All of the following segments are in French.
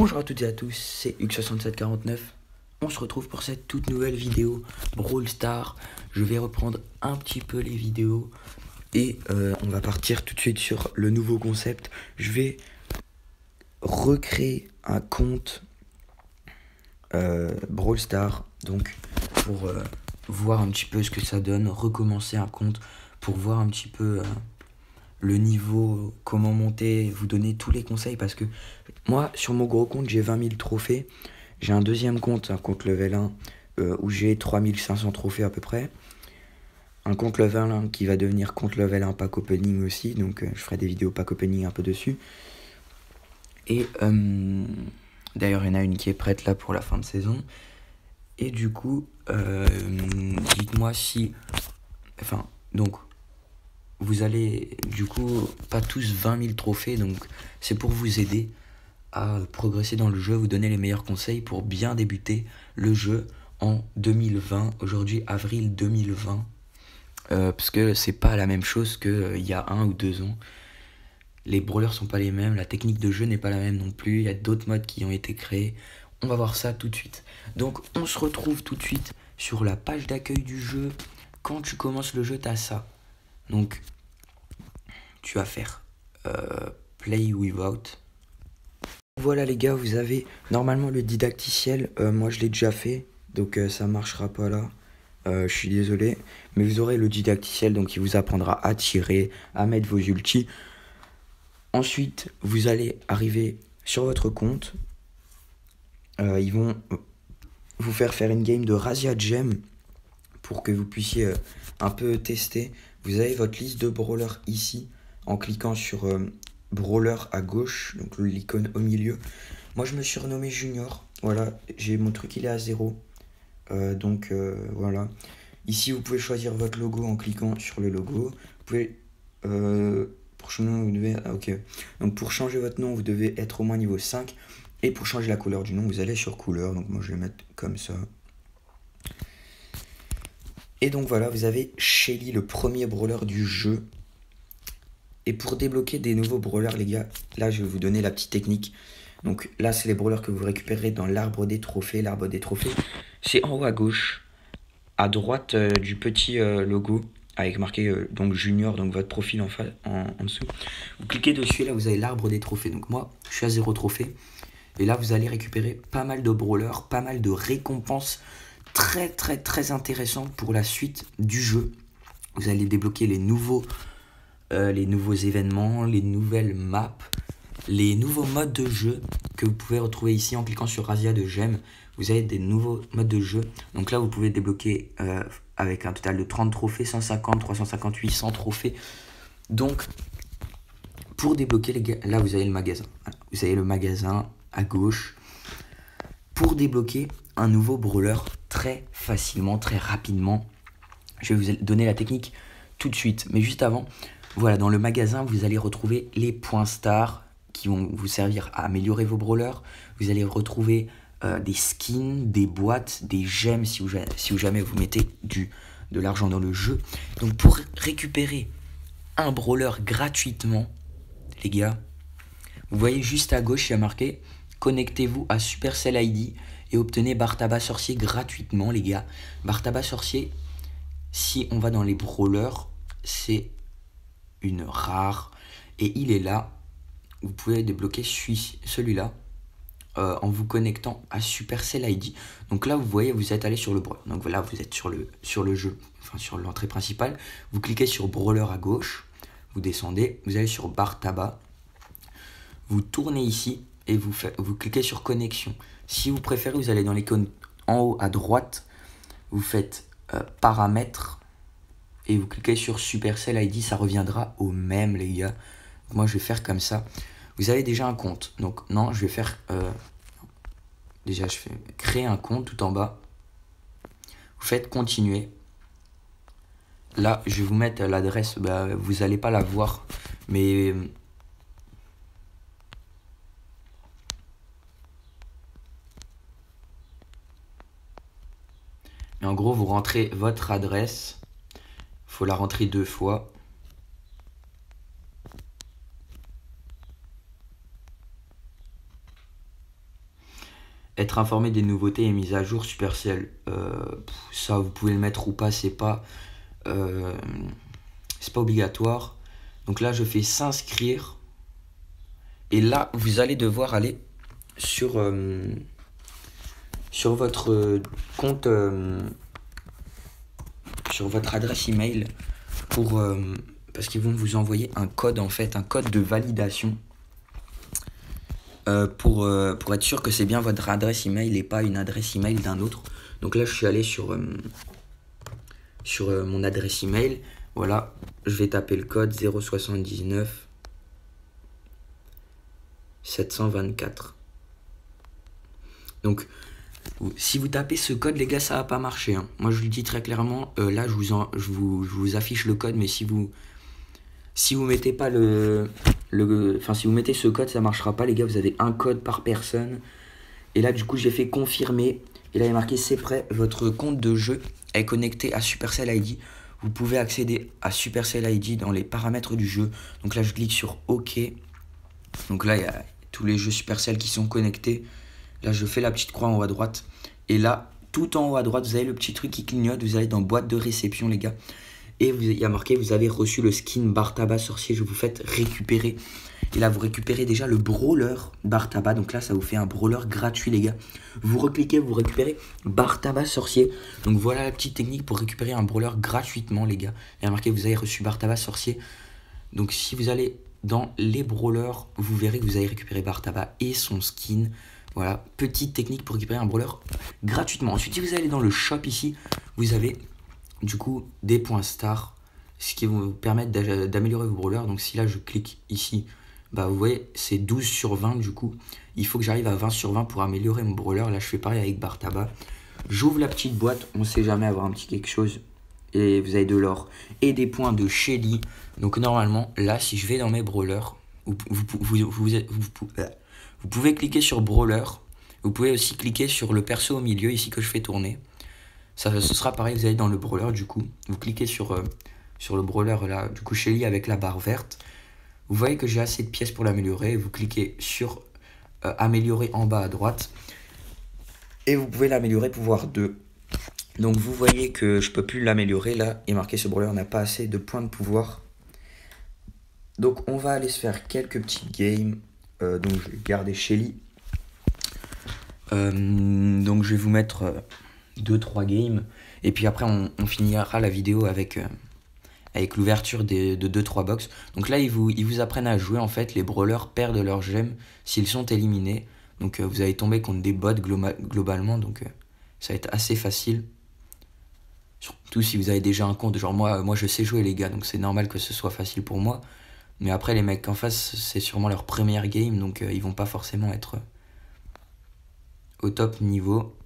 Bonjour à toutes et à tous, c'est Hux6749. On se retrouve pour cette toute nouvelle vidéo Brawl Stars. Je vais reprendre un petit peu les vidéos et on va partir tout de suite sur le nouveau concept. Je vais recréer un compte Brawl Stars, donc pour voir un petit peu ce que ça donne, recommencer un compte pour voir un petit peu le niveau, comment monter, vous donner tous les conseils, parce que moi sur mon gros compte j'ai 20 000 trophées. J'ai un deuxième compte, un compte level 1 où j'ai 3500 trophées à peu près, un compte level 1 qui va devenir compte level 1 pack opening aussi, donc je ferai des vidéos pack opening un peu dessus. Et d'ailleurs il y en a une qui est prête là pour la fin de saison. Et du coup dites-moi si, enfin donc vous allez du coup pas tous 20 000 trophées, donc c'est pour vous aider à progresser dans le jeu, vous donner les meilleurs conseils pour bien débuter le jeu en 2020, aujourd'hui avril 2020, parce que c'est pas la même chose qu'il y a 1 ou 2 ans. Les brawlers sont pas les mêmes, la technique de jeu n'est pas la même non plus, il y a d'autres modes qui ont été créés. On va voir ça tout de suite. Donc on se retrouve tout de suite sur la page d'accueil du jeu. Quand tu commences le jeu, t'as ça. Donc tu vas faire play without. Voilà les gars, vous avez normalement le didacticiel, moi je l'ai déjà fait, donc ça marchera pas là, je suis désolé, mais vous aurez le didacticiel, donc il vous apprendra à tirer, à mettre vos ultis. Ensuite, vous allez arriver sur votre compte, ils vont vous faire une game de Razzia Gem pour que vous puissiez un peu tester. Vous avez votre liste de brawlers ici, en cliquant sur brawler à gauche, donc l'icône au milieu. Moi je me suis renommé Junior, voilà, j'ai mon truc il est à 0, donc voilà. Ici vous pouvez choisir votre logo en cliquant sur le logo. Vous pouvez, pour changer vous devez, ok. Donc pour changer votre nom vous devez être au moins niveau 5. Et pour changer la couleur du nom vous allez sur couleur, donc moi je vais mettre comme ça. Et donc voilà, vous avez Shelly, le premier brawler du jeu. Et pour débloquer des nouveaux brawlers les gars, là je vais vous donner la petite technique. Donc là c'est les brawlers que vous récupérez dans l'arbre des trophées. L'arbre des trophées c'est en haut à gauche, à droite du petit logo avec marqué donc Junior, donc votre profil en dessous. Vous cliquez dessus et là vous avez l'arbre des trophées. Donc moi je suis à 0 trophée. Et là vous allez récupérer pas mal de brawlers, pas mal de récompenses très intéressantes pour la suite du jeu. Vous allez débloquer les nouveaux événements, les nouvelles maps, les nouveaux modes de jeu que vous pouvez retrouver ici en cliquant sur Razzia Gem. Vous avez des nouveaux modes de jeu. Donc là, vous pouvez débloquer avec un total de 30 trophées, 150, 350, 800 trophées. Donc, pour débloquer, les gars, là, vous avez le magasin. Voilà. Vous avez le magasin à gauche. Pour débloquer un nouveau brawler très facilement, très rapidement, je vais vous donner la technique tout de suite. Mais juste avant, voilà, dans le magasin, vous allez retrouver les points stars qui vont vous servir à améliorer vos brawlers. Vous allez retrouver des skins, des boîtes, des gemmes si jamais vous mettez de l'argent dans le jeu. Donc pour récupérer un brawler gratuitement, les gars, vous voyez juste à gauche, il y a marqué « Connectez-vous à Supercell ID et obtenez Bartaba Sorcier gratuitement, les gars. » Bartaba Sorcier, si on va dans les brawlers, c'est une rare et il est là. Vous pouvez débloquer celui-là en vous connectant à Supercell ID. Donc là vous voyez, vous êtes allé sur le brawler. Donc voilà, vous êtes sur le jeu, enfin sur l'entrée principale. Vous cliquez sur brawler à gauche, vous descendez, vous allez sur Bartaba, vous tournez ici et vous cliquez sur connexion. Si vous préférez, vous allez dans l'icône en haut à droite, vous faites paramètres et vous cliquez sur Supercell ID, ça reviendra au même les gars. Moi je vais faire comme ça. Vous avez déjà un compte, donc non, je vais faire déjà je fais créer un compte tout en bas. Vous faites continuer. Là je vais vous mettre l'adresse, vous n'allez pas la voir, mais en gros vous rentrez votre adresse. Il faut la rentrer 2 fois. être informé des nouveautés et mises à jour Supercell. Ça, vous pouvez le mettre ou pas, euh, c'est pas obligatoire. Donc là, je fais s'inscrire. Et là, vous allez devoir aller sur, sur votre compte, sur votre adresse email pour, parce qu'ils vont vous envoyer un code en fait, un code de validation pour être sûr que c'est bien votre adresse email et pas une adresse email d'un autre. Donc là, je suis allé sur mon adresse email. Voilà, je vais taper le code 079 724. Donc, si vous tapez ce code, les gars, ça va pas marcher. Hein. Moi, je vous le dis très clairement. Là, je vous affiche le code, mais si vous mettez pas si vous mettez ce code, ça marchera pas, les gars. Vous avez un code par personne. Et là, du coup, j'ai fait confirmer. Et là, il est marqué c'est prêt. Votre compte de jeu est connecté à Supercell ID. Vous pouvez accéder à Supercell ID dans les paramètres du jeu. Donc là, je clique sur OK. Donc là, il y a tous les jeux Supercell qui sont connectés. Là, je fais la petite croix en haut à droite. Et là, tout en haut à droite, vous avez le petit truc qui clignote. Vous allez dans boîte de réception, les gars. Et il y a marqué, vous avez reçu le skin Bartaba sorcier. Je vous fais récupérer. Et là, vous récupérez déjà le brawler Bartaba. Donc là, ça vous fait un brawler gratuit, les gars. Vous recliquez, vous récupérez Bartaba sorcier. Donc voilà la petite technique pour récupérer un brawler gratuitement, les gars. Il y a marqué, vous avez reçu Bartaba sorcier. Donc si vous allez dans les brawlers, vous verrez que vous avez récupéré Bartaba et son skin. Voilà, petite technique pour récupérer un brawler gratuitement. Ensuite, si vous allez dans le shop ici, vous avez du coup des points stars, ce qui vous permettre d'améliorer vos brawlers. Donc si là je clique ici, bah vous voyez c'est 12 sur 20 du coup. Il faut que j'arrive à 20 sur 20 pour améliorer mon brawler. Là je fais pareil avec Bartaba. J'ouvre la petite boîte, on sait jamais avoir un petit quelque chose. Et vous avez de l'or et des points de Shelly. Donc normalement, là si je vais dans mes brawlers, vous pouvez cliquer sur brawler. Vous pouvez aussi cliquer sur le perso au milieu ici que je fais tourner. Ce sera pareil, vous allez dans le brawler du coup. Vous cliquez sur le brawler là, du coup Shelly avec la barre verte. Vous voyez que j'ai assez de pièces pour l'améliorer. Vous cliquez sur améliorer en bas à droite. Et vous pouvez l'améliorer pouvoir 2. Donc vous voyez que je peux plus l'améliorer là. Il est marqué ce brawler n'a pas assez de points de pouvoir. Donc on va aller se faire quelques petites games. Donc je vais garder Shelly. Donc je vais vous mettre 2-3 games. Et puis après on finira la vidéo avec l'ouverture de 2-3 box. Donc là ils vous apprennent à jouer en fait. Les brawlers perdent leurs gemmes s'ils sont éliminés. Donc vous allez tomber contre des bots globalement. Donc ça va être assez facile. Surtout si vous avez déjà un compte. Genre moi je sais jouer les gars. Donc c'est normal que ce soit facile pour moi. Mais après les mecs en face c'est sûrement leur première game. Donc ils vont pas forcément être au top niveau.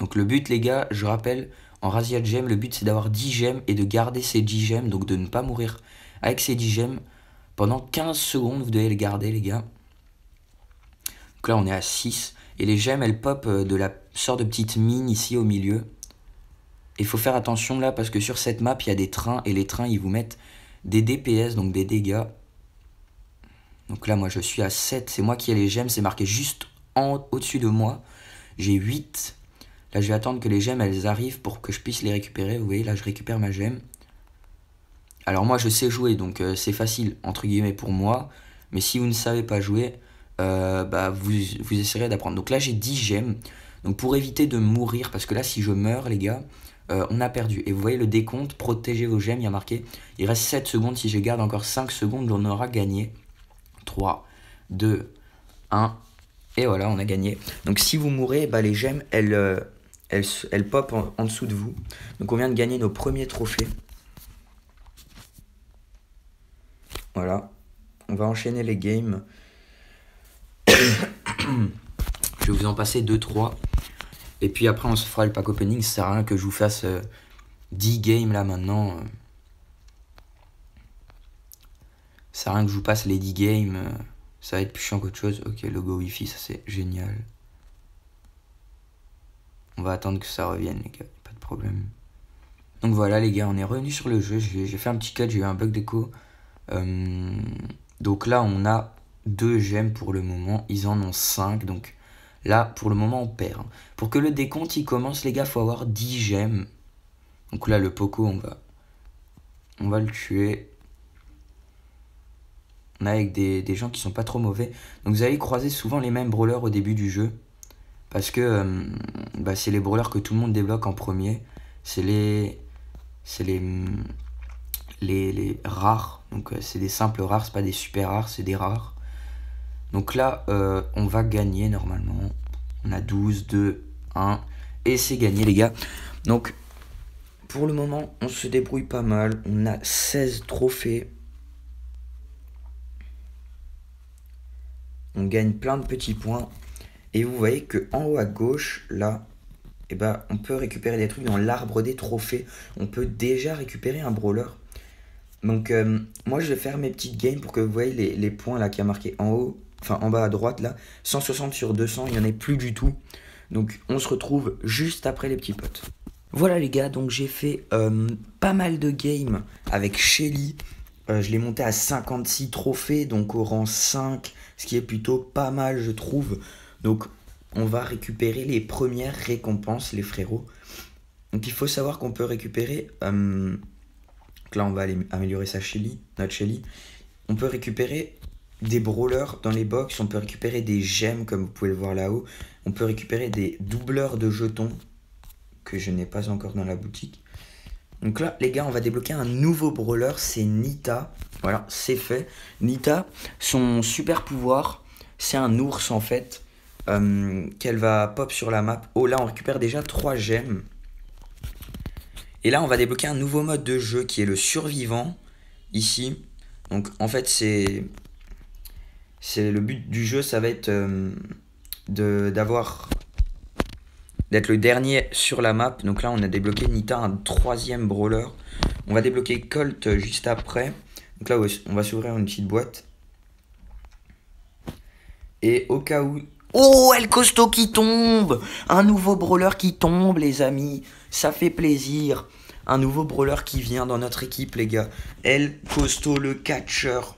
Donc le but les gars, je rappelle, en razzia de gemmes, le but c'est d'avoir 10 gemmes et de garder ces 10 gemmes, donc de ne pas mourir avec ces 10 gemmes. Pendant 15 secondes, vous devez les garder les gars. Donc là on est à 6. Et les gemmes elles pop de la sorte de petite mine ici au milieu. Il faut faire attention là parce que sur cette map il y a des trains et les trains ils vous mettent des DPS, donc des dégâts. Donc là moi je suis à 7, c'est moi qui ai les gemmes, c'est marqué juste au-dessus de moi. J'ai 8. Là je vais attendre que les gemmes elles arrivent pour que je puisse les récupérer. Vous voyez là je récupère ma gemme. Alors moi je sais jouer donc c'est facile entre guillemets pour moi. Mais si vous ne savez pas jouer, vous essayerez d'apprendre. Donc là j'ai 10 gemmes. Donc pour éviter de mourir, parce que là si je meurs les gars, on a perdu. Et vous voyez le décompte, protégez vos gemmes, il y a marqué. Il reste 7 secondes, si je garde encore 5 secondes, on aura gagné. 3, 2, 1. Et voilà, on a gagné. Donc si vous mourrez, les gemmes, elles pop en dessous de vous. Donc on vient de gagner nos premiers trophées. Voilà. On va enchaîner les games. Je vais vous en passer 2-3. Et puis après on se fera le pack opening. Ça sert à rien que je vous fasse 10 games là maintenant. Ça sert à rien que je vous passe les 10 games. Ça va être plus chiant qu'autre chose. Ok, logo Wi-Fi, ça c'est génial. On va attendre que ça revienne les gars, pas de problème. Donc voilà les gars, on est revenu sur le jeu. J'ai fait un petit cut, j'ai eu un bug d'écho. Donc là on a 2 gemmes pour le moment. Ils en ont 5. Donc Là, pour le moment, on perd. Pour que le décompte il commence, les gars, faut avoir 10 gemmes. Donc là, le Poco, on va le tuer. On est avec des gens qui sont pas trop mauvais. Donc vous allez croiser souvent les mêmes brawlers au début du jeu. Parce que c'est les brawlers que tout le monde débloque en premier. C'est les rares. Donc c'est des simples rares, c'est pas des super rares, c'est des rares. Donc là, on va gagner normalement. On a 12, 2, 1. Et c'est gagné, les gars. Donc, pour le moment, on se débrouille pas mal. On a 16 trophées. On gagne plein de petits points. Et vous voyez qu'en haut à gauche, là, on peut récupérer des trucs dans l'arbre des trophées. On peut déjà récupérer un brawler. Donc, moi, je vais faire mes petites games pour que vous voyez les points là qui a marqué en haut. Enfin, en bas à droite, là. 160 sur 200, il n'y en a plus du tout. Donc, on se retrouve juste après les petits potes. Voilà, les gars, donc j'ai fait pas mal de games avec Shelly. Je l'ai monté à 56 trophées, donc au rang 5, ce qui est plutôt pas mal, je trouve. Donc, on va récupérer les premières récompenses, les frérots. Donc, il faut savoir qu'on peut récupérer... donc là, on va aller améliorer notre Shelly. On peut récupérer des brawlers dans les box. On peut récupérer des gemmes, comme vous pouvez le voir là-haut. On peut récupérer des doubleurs de jetons que je n'ai pas encore dans la boutique. Donc là, les gars, on va débloquer un nouveau brawler. C'est Nita. Voilà, c'est fait. Nita, son super pouvoir, c'est un ours, en fait, qu'elle va pop sur la map. Oh, là, on récupère déjà 3 gemmes. Et là, on va débloquer un nouveau mode de jeu qui est le survivant, ici. Donc, en fait, c'est le but du jeu, ça va être d'être le dernier sur la map. Donc là, on a débloqué Nita, un 3e brawler. On va débloquer Colt juste après. Donc là, on va s'ouvrir une petite boîte. Et au cas où... Oh, El Costo qui tombe! Un nouveau brawler qui tombe, les amis. Ça fait plaisir. Un nouveau brawler qui vient dans notre équipe, les gars. El Costo, le catcheur.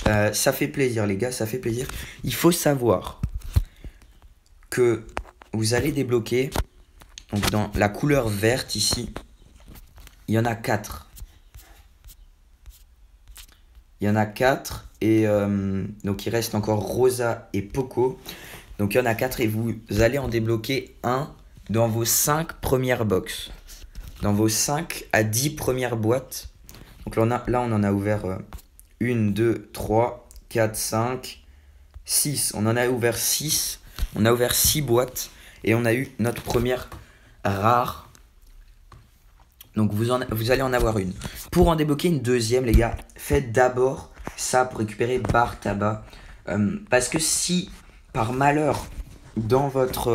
Ça fait plaisir, les gars, ça fait plaisir. Il faut savoir que vous allez débloquer, donc dans la couleur verte ici, il y en a 4. Il y en a 4 et donc il reste encore Rosa et Poco. Donc il y en a 4 et vous allez en débloquer un dans vos 5 premières box. Dans vos 5 à 10 premières boîtes. Donc là, on en a ouvert 1, 2, 3, 4, 5, 6. On en a ouvert 6. On a ouvert 6 boîtes. Et on a eu notre première rare. Donc vous allez en avoir une. Pour en débloquer une deuxième, les gars, faites d'abord ça pour récupérer barre tabac. Parce que si, par malheur, dans votre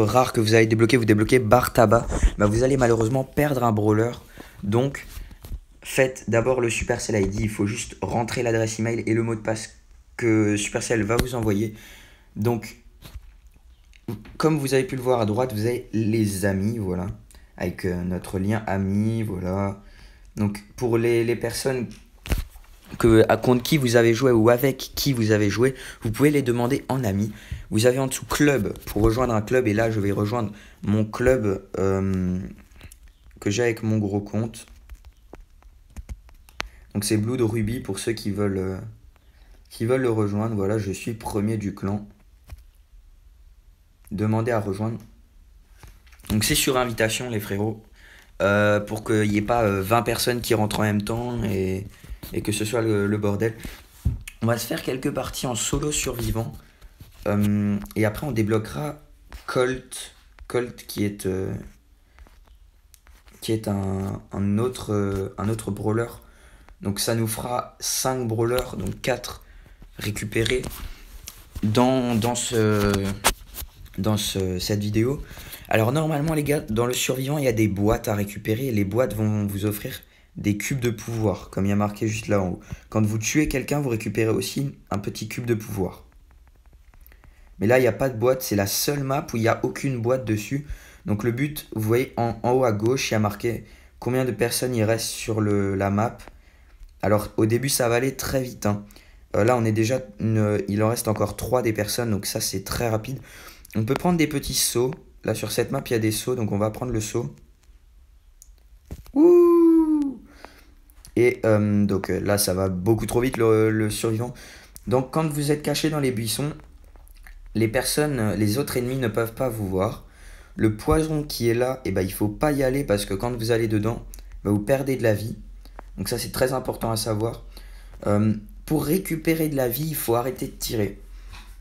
rare que vous allez débloquer, vous débloquez barre tabac, bah vous allez malheureusement perdre un brawler. Donc, faites d'abord le Supercell ID. Il faut juste rentrer l'adresse email et le mot de passe que Supercell va vous envoyer. Donc, comme vous avez pu le voir à droite, vous avez les amis, voilà, avec notre lien amis, voilà. Donc, pour les personnes contre qui vous avez joué ou avec qui vous avez joué, vous pouvez les demander en amis. Vous avez en dessous club pour rejoindre un club, et là, je vais rejoindre mon club que j'ai avec mon gros compte. Donc, c'est Blood Ruby pour ceux qui veulent le rejoindre. Voilà, je suis premier du clan. Demandez à rejoindre. Donc c'est sur invitation, les frérots, pour qu'il n'y ait pas 20 personnes qui rentrent en même temps et que ce soit le bordel. On va se faire quelques parties en solo survivant. Et après on débloquera Colt qui est un autre brawler. Donc ça nous fera 5 brawlers, donc 4 récupérés dans cette vidéo. Alors normalement, les gars, dans le survivant, il y a des boîtes à récupérer. Et les boîtes vont vous offrir des cubes de pouvoir, comme il y a marqué juste là en haut. Quand vous tuez quelqu'un, vous récupérez aussi un petit cube de pouvoir. Mais là, il n'y a pas de boîte. C'est la seule map où il n'y a aucune boîte dessus. Donc le but, vous voyez en haut à gauche, il y a marqué combien de personnes il reste sur la map. Alors au début, ça va aller très vite, hein. Là, on est déjà il en reste encore 3 des personnes, donc ça, c'est très rapide. On peut prendre des petits sauts. Là, sur cette map, il y a des sauts, donc on va prendre le saut. Ouh! Et donc là, ça va beaucoup trop vite, le survivant. Donc, quand vous êtes caché dans les buissons, les autres ennemis ne peuvent pas vous voir. Le poison qui est là, il faut pas y aller parce que quand vous allez dedans, vous perdez de la vie. Donc ça, c'est très important à savoir. Pour récupérer de la vie, il faut arrêter de tirer.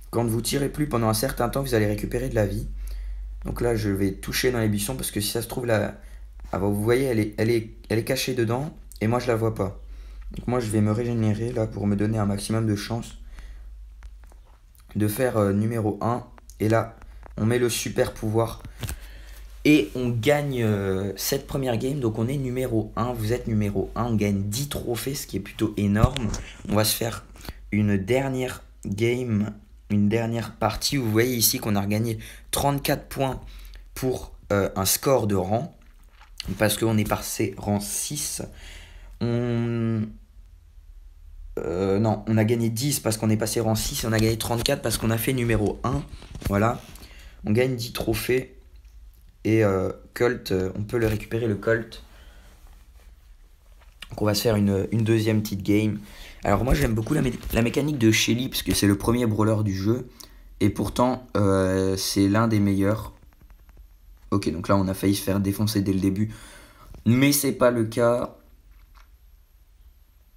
Quand vous tirez plus pendant un certain temps, vous allez récupérer de la vie. Donc là, je vais toucher dans les buissons parce que si ça se trouve, là, vous voyez, elle est cachée dedans et moi, je la vois pas. Donc moi, je vais me régénérer là pour me donner un maximum de chance de faire numéro 1. Et là, on met le super pouvoir. Et on gagne cette première game. Donc on est numéro 1. Vous êtes numéro 1. On gagne 10 trophées, ce qui est plutôt énorme. On va se faire une dernière game, une dernière partie. Vous voyez ici qu'on a gagné 34 points pour un score de rang. Parce qu'on est passé rang 6. Non, on a gagné 10 parce qu'on est passé rang 6. Et on a gagné 34 parce qu'on a fait numéro 1. Voilà. On gagne 10 trophées. Et Colt, on peut le récupérer, le Colt. Donc on va se faire une deuxième petite game. Alors moi j'aime beaucoup la mécanique de Shelly parce que c'est le premier brawler du jeu. Et pourtant c'est l'un des meilleurs. Ok, donc là on a failli se faire défoncer dès le début. Mais c'est pas le cas.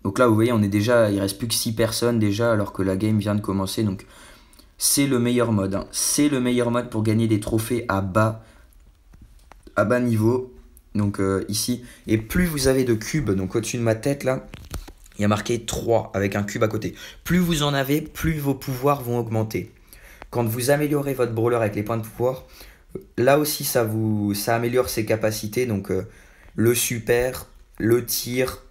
Donc là vous voyez, il reste plus que 6 personnes déjà alors que la game vient de commencer. Donc c'est le meilleur mode. Hein. C'est le meilleur mode pour gagner des trophées à bas niveau. Donc ici. Et plus vous avez de cubes, donc au-dessus de ma tête là, il y a marqué 3 avec un cube à côté. Plus vous en avez, plus vos pouvoirs vont augmenter. Quand vous améliorez votre brawler avec les points de pouvoir, là aussi ça améliore ses capacités. Donc le super, le tir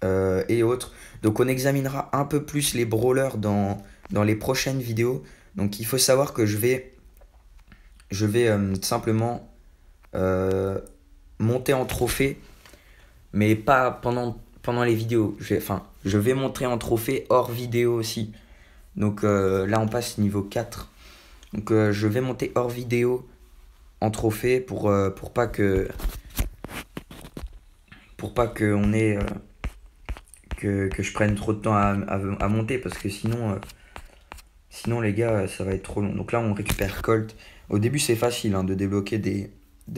et autres. Donc on examinera un peu plus les brawlers dans les prochaines vidéos. Donc il faut savoir que je vais simplement monter en trophée, mais pas pendant les vidéos. Je vais monter en trophée hors vidéo aussi. Donc là on passe niveau 4. Donc je vais monter hors vidéo en trophée pour pas que on ait que je prenne trop de temps à monter parce que sinon les gars ça va être trop long. Donc là on récupère Colt. Au début c'est facile de débloquer des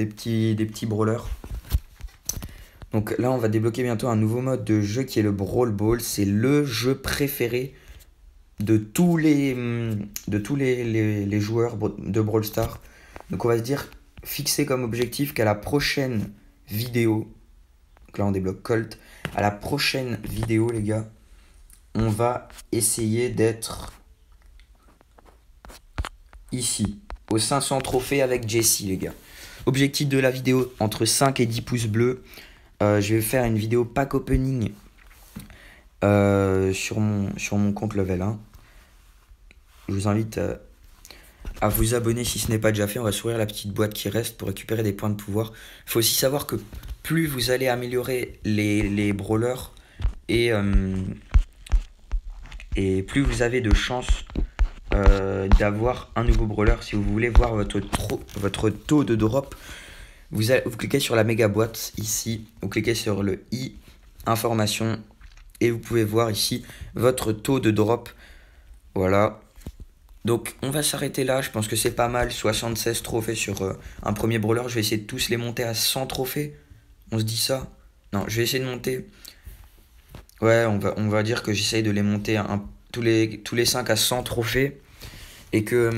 petits brawlers. Donc là on va débloquer bientôt un nouveau mode de jeu qui est le Brawl Ball. C'est le jeu préféré de tous les joueurs de Brawl Stars. Donc on va se dire, fixer comme objectif qu'à la prochaine vidéo, donc là on débloque Colt, à la prochaine vidéo les gars, on va essayer d'être ici, aux 500 trophées avec Jessie les gars. Objectif de la vidéo, entre 5 et 10 pouces bleus. Je vais faire une vidéo pack opening sur mon compte level 1. Je vous invite à vous abonner si ce n'est pas déjà fait. On va s'ouvrir la petite boîte qui reste pour récupérer des points de pouvoir. Il faut aussi savoir que plus vous allez améliorer les brawlers et plus vous avez de chances d'avoir un nouveau brawler. Si vous voulez voir votre taux de drop, vous cliquez sur la méga boîte ici, vous cliquez sur le i, information, et vous pouvez voir ici votre taux de drop. Voilà. Donc on va s'arrêter là, je pense que c'est pas mal, 76 trophées sur un premier brawler. Je vais essayer de tous les monter à 100 trophées. On se dit ça? Non, je vais essayer de monter. Ouais, on va dire que j'essaye de les monter tous les 5 à 100 trophées. Et qu'on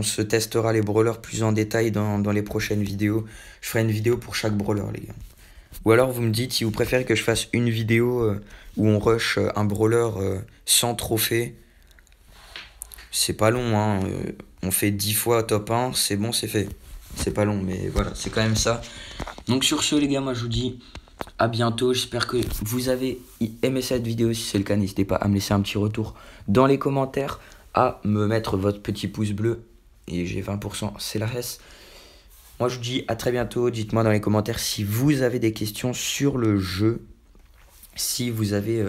se testera les brawlers plus en détail dans les prochaines vidéos. Je ferai une vidéo pour chaque brawler les gars. Ou alors vous me dites si vous préférez que je fasse une vidéo où on rush un brawler sans trophée. C'est pas long hein. On fait 10 fois top 1, c'est bon, c'est fait. C'est pas long mais voilà, c'est quand même ça. Donc sur ce les gars, moi je vous dis à bientôt. J'espère que vous avez aimé cette vidéo. Si c'est le cas, n'hésitez pas à me laisser un petit retour dans les commentaires, à me mettre votre petit pouce bleu. Et j'ai 20%, c'est la reste. Moi je vous dis à très bientôt. Dites-moi dans les commentaires si vous avez des questions sur le jeu. Si vous avez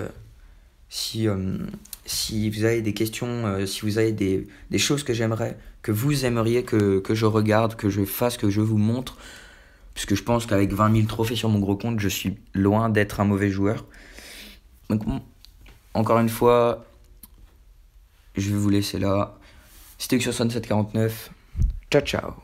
si vous avez des questions, si vous avez des choses que j'aimerais, que vous aimeriez que je regarde, que je fasse, que je vous montre, puisque je pense qu'avec 20 000 trophées sur mon gros compte, je suis loin d'être un mauvais joueur. Donc, encore une fois, je vais vous laisser là. C'était Xuan 749. Ciao, ciao.